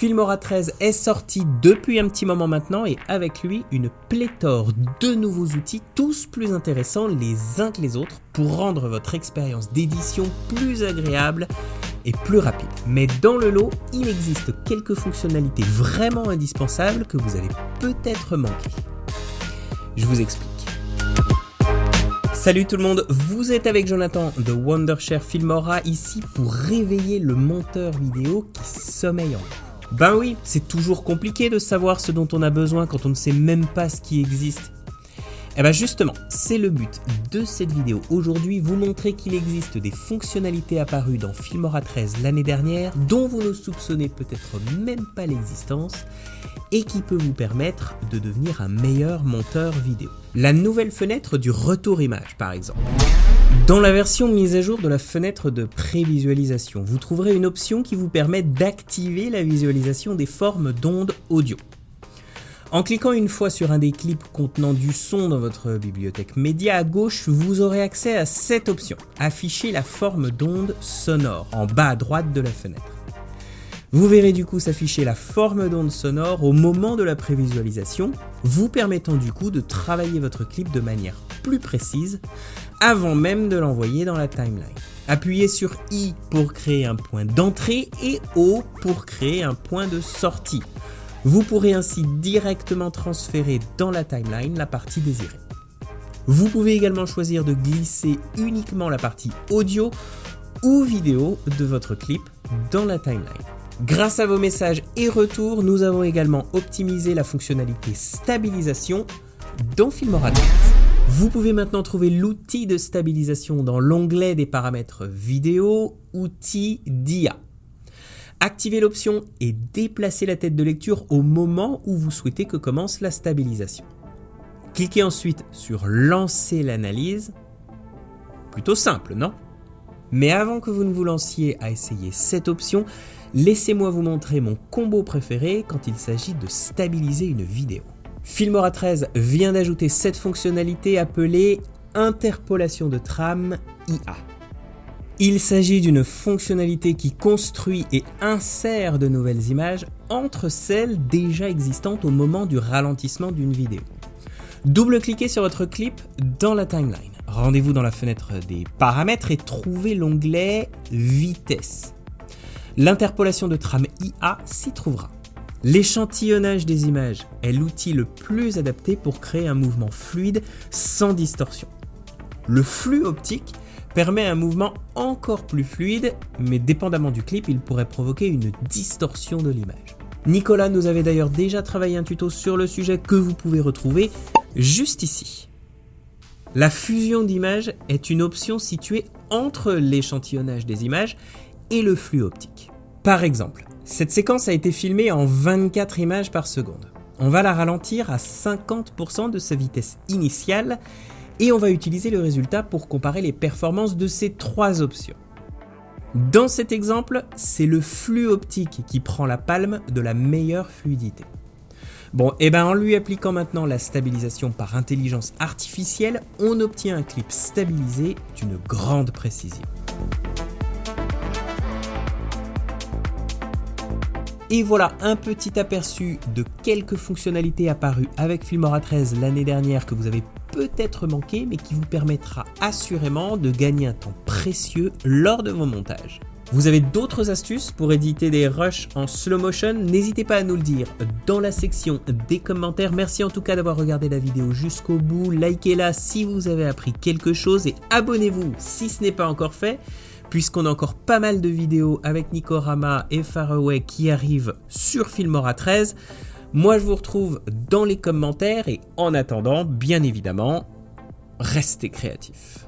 Filmora 13 est sorti depuis un petit moment maintenant et avec lui une pléthore de nouveaux outils, tous plus intéressants les uns que les autres pour rendre votre expérience d'édition plus agréable et plus rapide. Mais dans le lot, il existe quelques fonctionnalités vraiment indispensables que vous avez peut-être manquées. Je vous explique. Salut tout le monde, vous êtes avec Jonathan de Wondershare Filmora ici pour réveiller le monteur vidéo qui sommeille en vous. Ben oui, c'est toujours compliqué de savoir ce dont on a besoin quand on ne sait même pas ce qui existe. Et ben justement, c'est le but de cette vidéo aujourd'hui, vous montrer qu'il existe des fonctionnalités apparues dans Filmora 13 l'année dernière dont vous ne soupçonnez peut-être même pas l'existence et qui peut vous permettre de devenir un meilleur monteur vidéo. La nouvelle fenêtre du retour image par exemple. Dans la version mise à jour de la fenêtre de prévisualisation, vous trouverez une option qui vous permet d'activer la visualisation des formes d'ondes audio. En cliquant une fois sur un des clips contenant du son dans votre bibliothèque média à gauche, vous aurez accès à cette option, afficher la forme d'onde sonore en bas à droite de la fenêtre. Vous verrez du coup s'afficher la forme d'onde sonore au moment de la prévisualisation, vous permettant du coup de travailler votre clip de manière plus précise avant même de l'envoyer dans la timeline. Appuyez sur I pour créer un point d'entrée et O pour créer un point de sortie. Vous pourrez ainsi directement transférer dans la timeline la partie désirée. Vous pouvez également choisir de glisser uniquement la partie audio ou vidéo de votre clip dans la timeline. Grâce à vos messages et retours, nous avons également optimisé la fonctionnalité stabilisation dans Filmora 13. Vous pouvez maintenant trouver l'outil de stabilisation dans l'onglet des paramètres vidéo, outils d'IA. Activez l'option et déplacez la tête de lecture au moment où vous souhaitez que commence la stabilisation. Cliquez ensuite sur lancer l'analyse. Plutôt simple, non ? Mais avant que vous ne vous lanciez à essayer cette option, laissez-moi vous montrer mon combo préféré quand il s'agit de stabiliser une vidéo. Filmora 13 vient d'ajouter cette fonctionnalité appelée interpolation de trame IA. Il s'agit d'une fonctionnalité qui construit et insère de nouvelles images entre celles déjà existantes au moment du ralentissement d'une vidéo. Double-cliquez sur votre clip dans la timeline. Rendez-vous dans la fenêtre des paramètres et trouvez l'onglet Vitesse. L'interpolation de trame IA s'y trouvera. L'échantillonnage des images est l'outil le plus adapté pour créer un mouvement fluide sans distorsion. Le flux optique permet un mouvement encore plus fluide, mais dépendamment du clip, il pourrait provoquer une distorsion de l'image. Nicolas nous avait d'ailleurs déjà travaillé un tuto sur le sujet que vous pouvez retrouver juste ici. La fusion d'images est une option située entre l'échantillonnage des images et le flux optique. Par exemple, cette séquence a été filmée en 24 images par seconde. On va la ralentir à 50% de sa vitesse initiale et on va utiliser le résultat pour comparer les performances de ces trois options. Dans cet exemple, c'est le flux optique qui prend la palme de la meilleure fluidité. Bon, et en lui appliquant maintenant la stabilisation par intelligence artificielle, on obtient un clip stabilisé d'une grande précision. Et voilà un petit aperçu de quelques fonctionnalités apparues avec Filmora 13 l'année dernière que vous avez peut-être manqué mais qui vous permettra assurément de gagner un temps précieux lors de vos montages. Vous avez d'autres astuces pour éditer des rushs en slow motion? N'hésitez pas à nous le dire dans la section des commentaires. Merci en tout cas d'avoir regardé la vidéo jusqu'au bout. Likez-la si vous avez appris quelque chose et abonnez-vous si ce n'est pas encore fait, puisqu'on a encore pas mal de vidéos avec Nikorama et Faraway qui arrivent sur Filmora 13. Moi je vous retrouve dans les commentaires et en attendant, bien évidemment, restez créatifs.